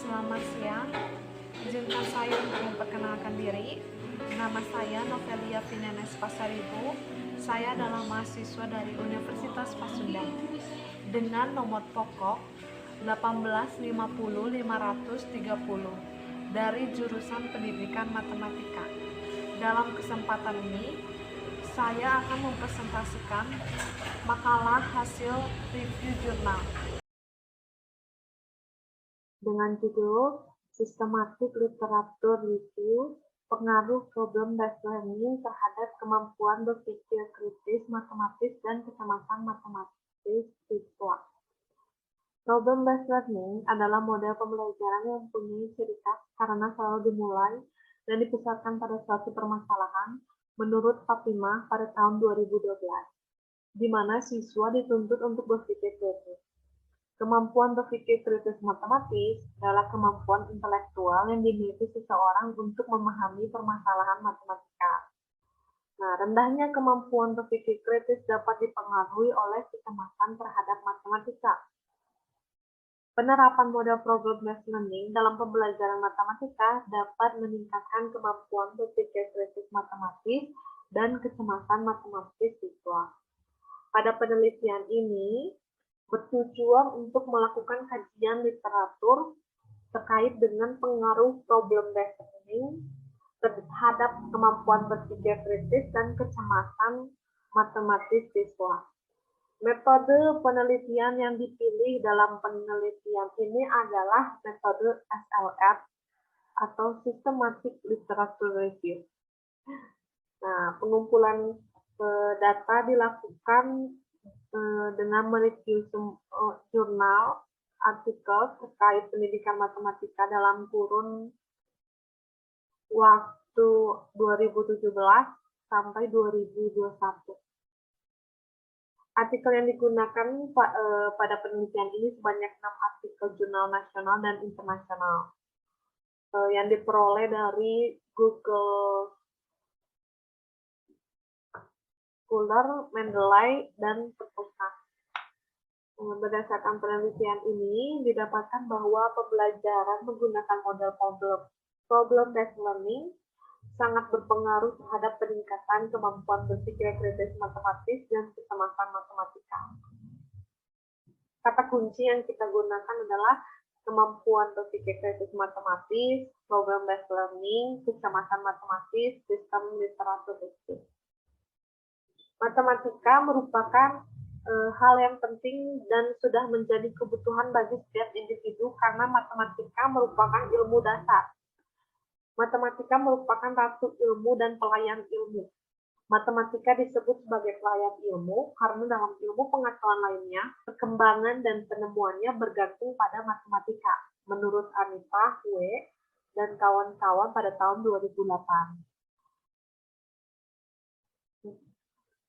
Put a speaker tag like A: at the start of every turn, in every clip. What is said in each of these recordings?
A: Selamat siang, izinkan saya untuk memperkenalkan diri. Nama saya Novelia Finenes Pasaribu. Saya adalah mahasiswa dari Universitas Pasundan dengan nomor pokok 1850530 dari jurusan Pendidikan Matematika. Dalam kesempatan ini, saya akan mempresentasikan makalah hasil review jurnal dengan judul Systematic Literature Review, Pengaruh Problem-Based Learning terhadap kemampuan berpikir kritis matematis dan kecemasan matematis siswa. Problem-based learning adalah model pembelajaran yang mempunyai ciri khas karena selalu dimulai dan dipusatkan pada suatu permasalahan menurut Fatimah pada tahun 2012, di mana siswa dituntut untuk berpikir kritis. Kemampuan berpikir kritis matematis adalah kemampuan intelektual yang dimiliki seseorang untuk memahami permasalahan matematika. Nah, rendahnya kemampuan berpikir kritis dapat dipengaruhi oleh kecemasan terhadap matematika. Penerapan model problem-based learning dalam pembelajaran matematika dapat meningkatkan kemampuan berpikir kritis matematis dan kecemasan matematis siswa. Pada penelitian ini, bertujuan untuk melakukan kajian literatur terkait dengan pengaruh problem-based learning terhadap kemampuan berpikir kritis dan kecemasan matematis siswa. Metode penelitian yang dipilih dalam penelitian ini adalah metode SLR atau Systematic Literature Review. Nah, pengumpulan data dilakukan dengan mereview jurnal artikel terkait pendidikan matematika dalam kurun waktu 2017 sampai 2021. Artikel yang digunakan pada penelitian ini sebanyak 6 artikel jurnal nasional dan internasional yang diperoleh dari Google Scholar, Mendeley, dan Perpusat. Berdasarkan penelitian ini, didapatkan bahwa pembelajaran menggunakan model problem-based learning sangat berpengaruh terhadap peningkatan kemampuan berpikir kritis matematis dan kecemasan matematika. Kata kunci yang kita gunakan adalah kemampuan berpikir kritis matematis, problem-based learning, kecemasan matematis, sistem literatur review. Matematika merupakan hal yang penting dan sudah menjadi kebutuhan bagi setiap individu karena matematika merupakan ilmu dasar. Matematika merupakan ratu ilmu dan pelayan ilmu. Matematika disebut sebagai pelayan ilmu karena dalam ilmu pengetahuan lainnya, perkembangan dan penemuannya bergantung pada matematika, menurut Anita W. dan kawan-kawan pada tahun 2008.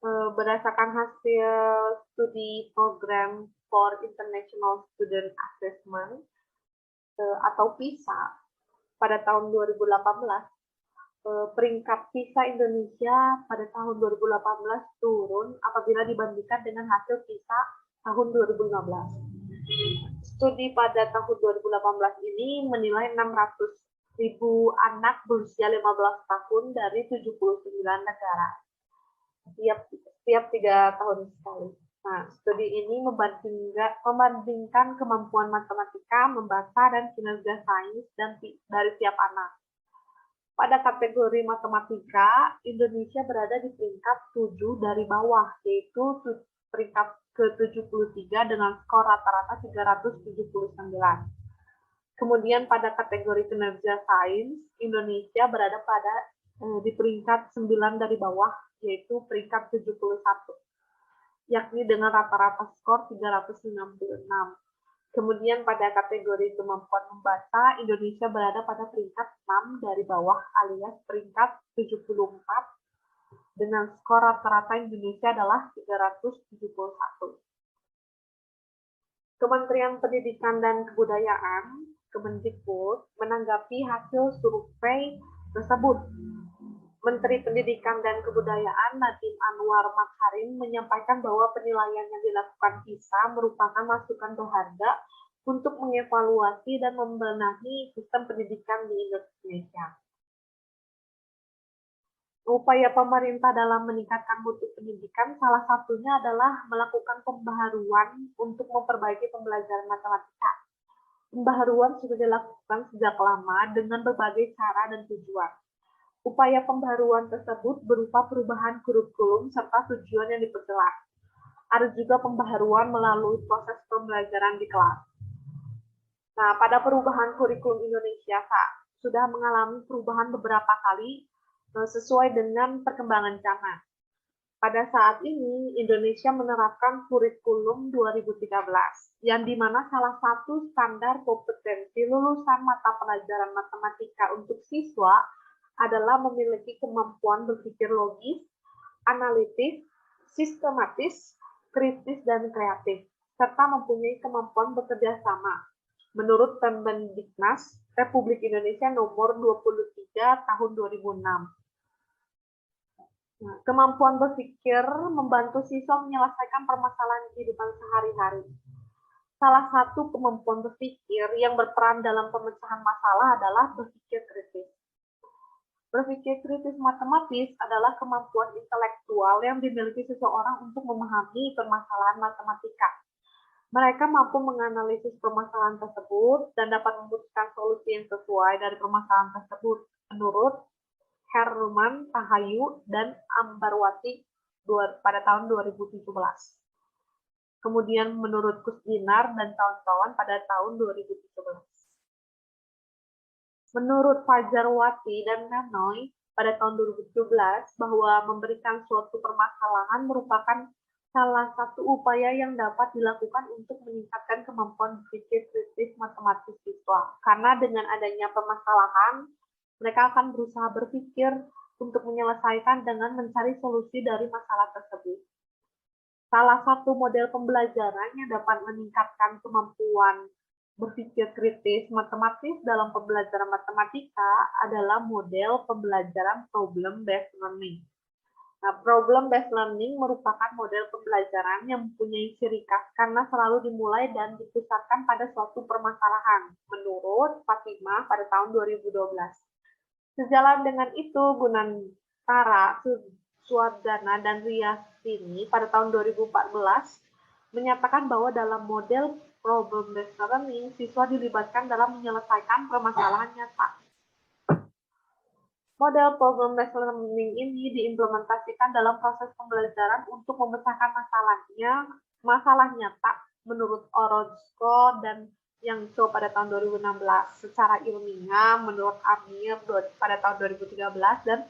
A: Berdasarkan hasil studi program for International Student Assessment atau PISA pada tahun 2018, peringkat PISA Indonesia pada tahun 2018 turun apabila dibandingkan dengan hasil PISA tahun 2015. Studi pada tahun 2018 ini menilai 600.000 anak berusia 15 tahun dari 79 negara. Setiap 3 tahun sekali. Nah, studi ini membandingkan kemampuan matematika, membaca, dan kinerja sains dari tiap anak. Pada kategori matematika, Indonesia berada di peringkat 7 dari bawah, yaitu peringkat ke-73 dengan skor rata-rata 379. Kemudian pada kategori kinerja sains, Indonesia berada di peringkat 9 dari bawah, yaitu peringkat 71, yakni dengan rata-rata skor 366. Kemudian pada kategori kemampuan membaca, Indonesia berada pada peringkat 6 dari bawah alias peringkat 74, dengan skor rata-rata Indonesia adalah 371. Kementerian Pendidikan dan Kebudayaan, Kemendikbud, menanggapi hasil survei tersebut. Menteri Pendidikan dan Kebudayaan Nadiem Anwar Makarim menyampaikan bahwa penilaian yang dilakukan PISA merupakan masukan berharga untuk mengevaluasi dan membenahi sistem pendidikan di Indonesia. Upaya pemerintah dalam meningkatkan mutu pendidikan salah satunya adalah melakukan pembaharuan untuk memperbaiki pembelajaran matematika. Pembaharuan sudah dilakukan sejak lama dengan berbagai cara dan tujuan. Upaya pembaharuan tersebut berupa perubahan kurikulum serta tujuan yang diperjelas. Ada juga pembaharuan melalui proses pembelajaran di kelas. Nah, pada perubahan kurikulum Indonesia, sudah mengalami perubahan beberapa kali sesuai dengan perkembangan zaman. Pada saat ini, Indonesia menerapkan kurikulum 2013, yang dimana salah satu standar kompetensi lulusan mata pelajaran matematika untuk siswa adalah memiliki kemampuan berpikir logis, analitis, sistematis, kritis, dan kreatif, serta mempunyai kemampuan bekerja sama. Menurut Permendiknas Republik Indonesia nomor 23 tahun 2006. Nah, kemampuan berpikir membantu siswa menyelesaikan permasalahan kehidupan sehari-hari. Salah satu kemampuan berpikir yang berperan dalam pemecahan masalah adalah berpikir kritis. Berpikir kritis matematis adalah kemampuan intelektual yang dimiliki seseorang untuk memahami permasalahan matematika. Mereka mampu menganalisis permasalahan tersebut dan dapat memutuskan solusi yang sesuai dari permasalahan tersebut menurut Herman Tahayu dan Ambarwati pada tahun 2017. Kemudian menurut Kusdinar dan kawan-kawan pada tahun 2017. Menurut Fajarwati dan Nanoy pada tahun 2017 bahwa memberikan suatu permasalahan merupakan salah satu upaya yang dapat dilakukan untuk meningkatkan kemampuan berpikir kritis matematis siswa. Karena dengan adanya permasalahan, mereka akan berusaha berpikir untuk menyelesaikan dengan mencari solusi dari masalah tersebut. Salah satu model pembelajaran yang dapat meningkatkan kemampuan berpikir kritis matematis dalam pembelajaran matematika adalah model pembelajaran problem-based learning. Nah, problem-based learning merupakan model pembelajaran yang mempunyai ciri khas karena selalu dimulai dan dipusatkan pada suatu permasalahan, menurut Fatimah pada tahun 2012. Sejalan dengan itu, Gunantara, Suwardana, dan Riyasini pada tahun 2014 menyatakan bahwa dalam model problem-based learning, siswa dilibatkan dalam menyelesaikan permasalahan nyata. Model problem-based learning ini diimplementasikan dalam proses pembelajaran untuk memecahkan masalah nyata menurut Orozco dan Yang pada tahun 2016 secara ilmiah menurut Amir pada tahun 2013 dan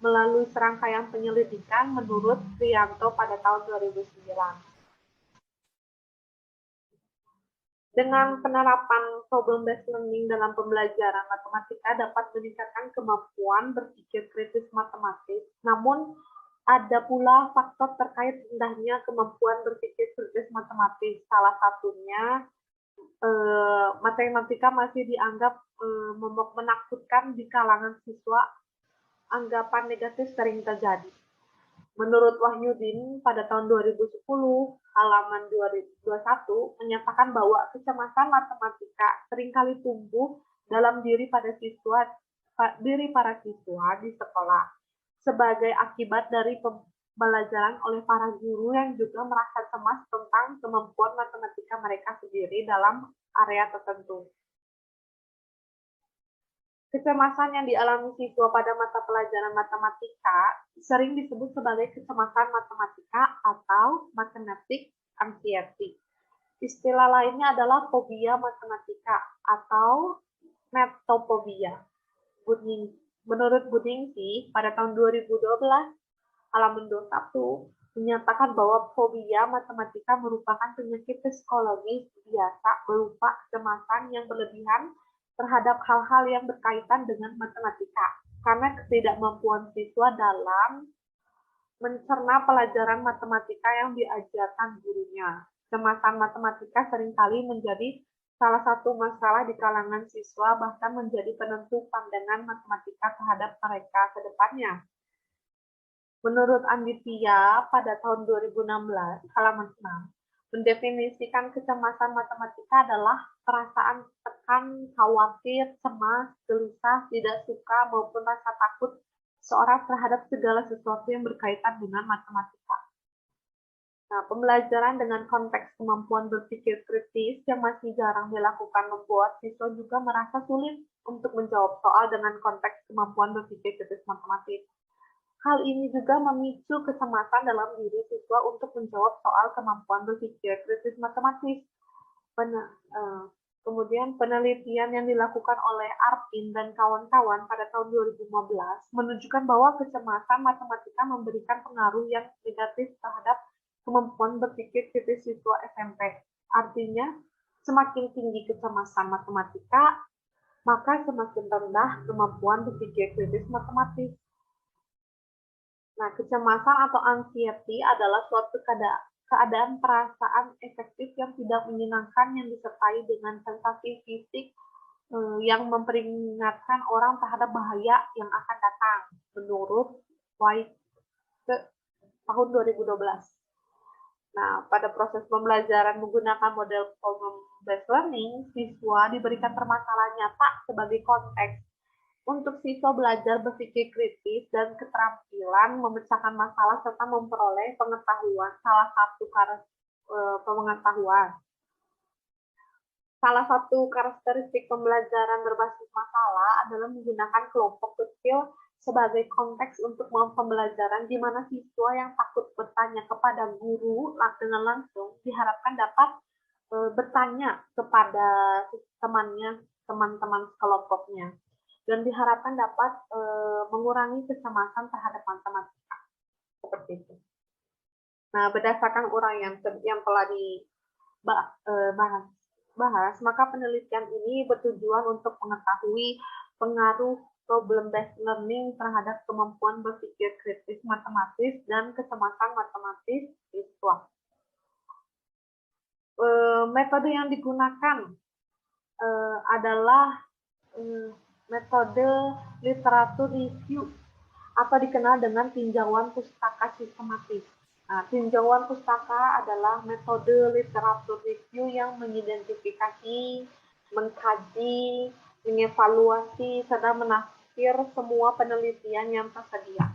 A: melalui serangkaian penyelidikan menurut Prianto pada tahun 2009. Dengan penerapan problem-based learning dalam pembelajaran matematika dapat meningkatkan kemampuan berpikir kritis matematis, namun ada pula faktor terkait rendahnya kemampuan berpikir kritis matematis. Salah satunya matematika masih dianggap menakutkan di kalangan siswa. Anggapan negatif sering terjadi. Menurut Wahyudin pada tahun 2010, halaman 221 menyatakan bahwa kecemasan matematika seringkali tumbuh dalam diri para siswa di sekolah sebagai akibat dari pembelajaran oleh para guru yang juga merasa cemas tentang kemampuan matematika mereka sendiri dalam area tertentu. Kecemasan yang dialami siswa pada mata pelajaran matematika sering disebut sebagai kecemasan matematika atau mathematic anxiety. Istilah lainnya adalah fobia matematika atau metophobia. Menurut Budingsi, pada tahun 2012, halaman 21, menyatakan bahwa fobia matematika merupakan penyakit psikologis biasa berupa kecemasan yang berlebihan terhadap hal-hal yang berkaitan dengan matematika, karena ketidakmampuan siswa dalam mencerna pelajaran matematika yang diajarkan gurunya. Kecemasan matematika seringkali menjadi salah satu masalah di kalangan siswa, bahkan menjadi penentu pandangan matematika terhadap mereka ke depannya. Menurut Anditya pada tahun 2016, halaman 6, Mendefinisikan kecemasan matematika adalah perasaan tekan, khawatir, cemas, gelisah, tidak suka, maupun rasa takut seorang terhadap segala sesuatu yang berkaitan dengan matematika. Nah, pembelajaran dengan konteks kemampuan berpikir kritis yang masih jarang dilakukan membuat siswa juga merasa sulit untuk menjawab soal dengan konteks kemampuan berpikir kritis matematis. Hal ini juga memicu kecemasan dalam diri siswa untuk menjawab soal kemampuan berpikir kritis matematis. Kemudian penelitian yang dilakukan oleh Arpin dan kawan-kawan pada tahun 2015 menunjukkan bahwa kecemasan matematika memberikan pengaruh yang negatif terhadap kemampuan berpikir kritis siswa SMP. Artinya, semakin tinggi kecemasan matematika, maka semakin rendah kemampuan berpikir kritis matematis. Nah, kecemasan atau anxiety adalah suatu keadaan perasaan efektif yang tidak menyenangkan yang disertai dengan sensasi fisik yang memperingatkan orang terhadap bahaya yang akan datang, menurut White tahun 2012. Nah, pada proses pembelajaran menggunakan model problem-based learning, siswa diberikan permasalahan nyata sebagai konteks untuk siswa belajar berpikir kritis dan keterampilan memecahkan masalah serta memperoleh pengetahuan salah satu pengetahuan. Salah satu karakteristik pembelajaran berbasis masalah adalah menggunakan kelompok kecil sebagai konteks untuk pembelajaran di mana siswa yang takut bertanya kepada guru dengan langsung diharapkan dapat bertanya kepada teman-teman kelompoknya. Dan diharapkan dapat mengurangi kecemasan terhadap matematika. Seperti itu. Nah, berdasarkan uraian yang telah dibahas, maka penelitian ini bertujuan untuk mengetahui pengaruh problem-based learning terhadap kemampuan berpikir kritis matematis dan kecemasan matematis siswa. Metode yang digunakan adalah metode literatur review atau dikenal dengan tinjauan pustaka sistematis. Nah, tinjauan pustaka adalah metode literatur review yang mengidentifikasi, mengkaji, mengevaluasi, serta menafsir semua penelitian yang tersedia.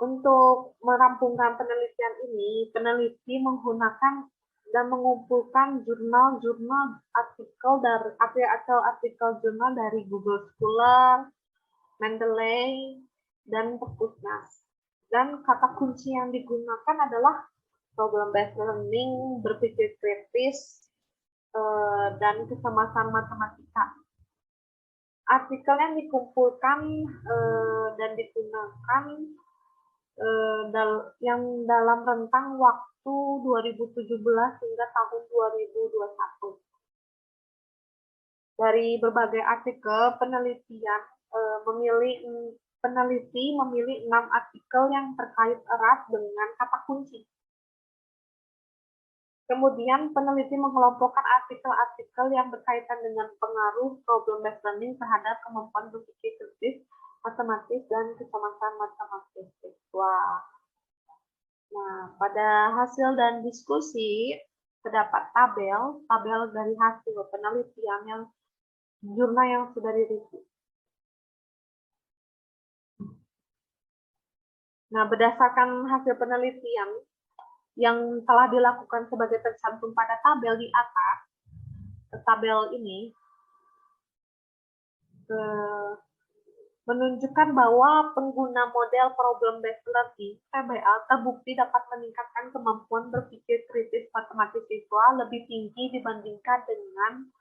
A: Untuk merampungkan penelitian ini, peneliti menggunakan dan mengumpulkan jurnal-jurnal artikel jurnal dari Google Scholar, Mendeley, dan Perpusnas. Dan kata kunci yang digunakan adalah problem-based learning, berpikir kritis, dan kecemasan matematika. Artikel yang dikumpulkan dan digunakan yang dalam rentang waktu 2017 hingga tahun 2021. Dari berbagai artikel, peneliti memilih 6 artikel yang terkait erat dengan kata kunci. Kemudian peneliti mengelompokkan artikel-artikel yang berkaitan dengan pengaruh problem-based learning terhadap kemampuan berpikir kritis, matematis, dan kecemasan matematis siswa. Nah, pada hasil dan diskusi terdapat tabel dari hasil penelitian yang jurnal yang sudah direview. Nah, berdasarkan hasil penelitian yang telah dilakukan sebagai tercantum pada tabel di atas, tabel ini menunjukkan bahwa pengguna model problem-based learning (PBL) terbukti dapat meningkatkan kemampuan berpikir kritis matematis siswa lebih tinggi dibandingkan dengan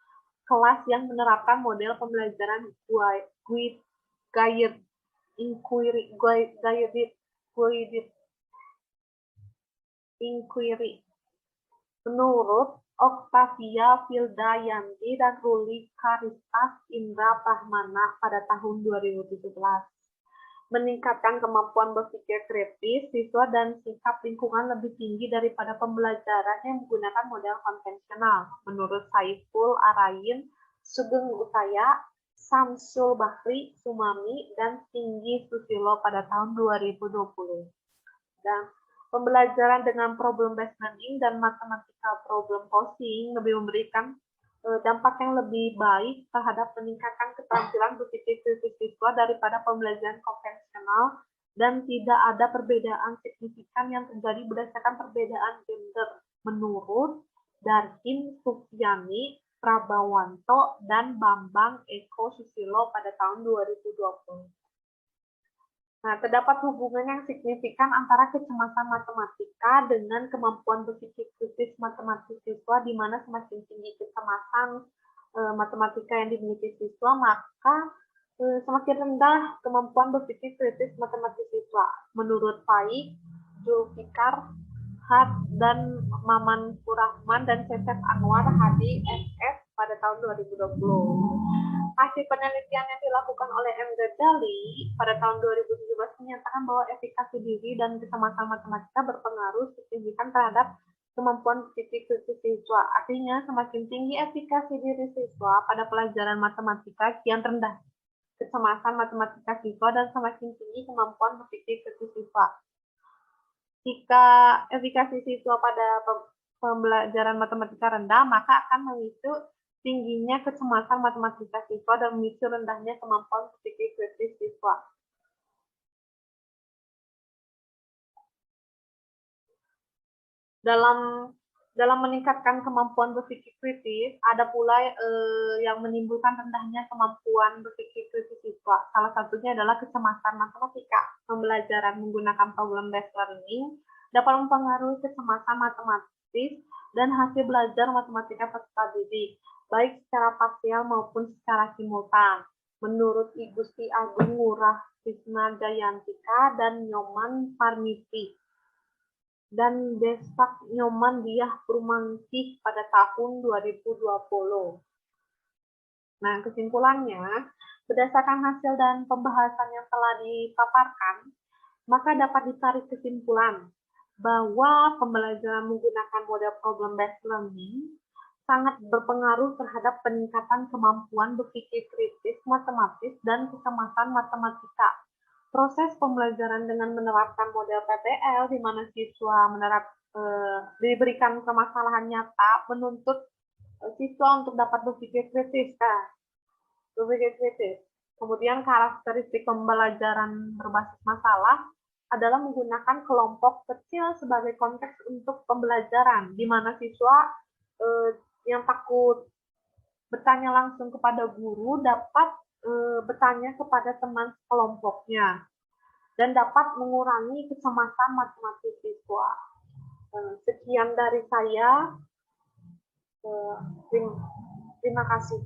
A: kelas yang menerapkan model pembelajaran guided inquiry. Menurut Octavia Vildayanti dan Ruli Karistas Indra Prahmana pada tahun 2017. Meningkatkan kemampuan berpikir kritis siswa dan sikap lingkungan lebih tinggi daripada pembelajaran yang menggunakan model konvensional, menurut Saiful Arain, Sugeng Utaya, Samsul Bahri Sumami, dan Singgi Susilo pada tahun 2020. Dan pembelajaran dengan problem based learning dan matematika problem solving lebih memberikan dampak yang lebih baik terhadap peningkatan keterampilan berpikir kritis siswa daripada pembelajaran konvensional, dan tidak ada perbedaan signifikan yang terjadi berdasarkan perbedaan gender menurut Darkin Sufiani, Prabawanto, dan Bambang Eko Susilo pada tahun 2020. Nah, terdapat hubungan yang signifikan antara kecemasan matematika dengan kemampuan berpikir kritis matematis siswa, di mana semakin tinggi kecemasan matematika yang dimiliki siswa, maka semakin rendah kemampuan berpikir kritis matematis siswa. Menurut Faik, Zulfikar, Had, dan Maman Surahman, dan Cecep Anwar, HDSS pada tahun 2020. Hasil penelitian yang dilakukan oleh M. Ghazali pada tahun 2017 menyatakan bahwa efikasi diri dan kecemasan matematika berpengaruh signifikan terhadap kemampuan berpikir kritis siswa. Artinya, semakin tinggi efikasi diri siswa pada pelajaran matematika, kian rendah kecemasan matematika siswa dan semakin tinggi kemampuan berpikir kritis siswa. Jika efikasi siswa pada pembelajaran matematika rendah, maka akan memicu tingginya kecemasan matematika siswa dan memicu rendahnya kemampuan berpikir kritis siswa. Dalam meningkatkan kemampuan berpikir kritis, ada pula yang menimbulkan rendahnya kemampuan berpikir kritis siswa. Salah satunya adalah kecemasan matematika. Pembelajaran menggunakan problem based learning dapat mempengaruhi kecemasan matematis dan hasil belajar matematika peserta didik, baik secara parsial maupun secara simultan. Menurut I Gusti Agung Ngurah Krisna Jayantika dan Nyoman Parmiti dan Desak Nyoman Diah Purmangkih pada tahun 2020. Nah, kesimpulannya, berdasarkan hasil dan pembahasan yang telah dipaparkan, maka dapat ditarik kesimpulan bahwa pembelajaran menggunakan model problem based learning sangat berpengaruh terhadap peningkatan kemampuan berpikir kritis matematis dan kecemasan matematika. Proses pembelajaran dengan menerapkan model PBL, di mana siswa diberikan permasalahan nyata, menuntut siswa untuk dapat berpikir kritis. Kemudian karakteristik pembelajaran berbasis masalah adalah menggunakan kelompok kecil sebagai konteks untuk pembelajaran, di mana siswa yang takut bertanya langsung kepada guru dapat bertanya kepada teman kelompoknya dan dapat mengurangi kecemasan matematis siswa. Sekian dari saya. Terima kasih.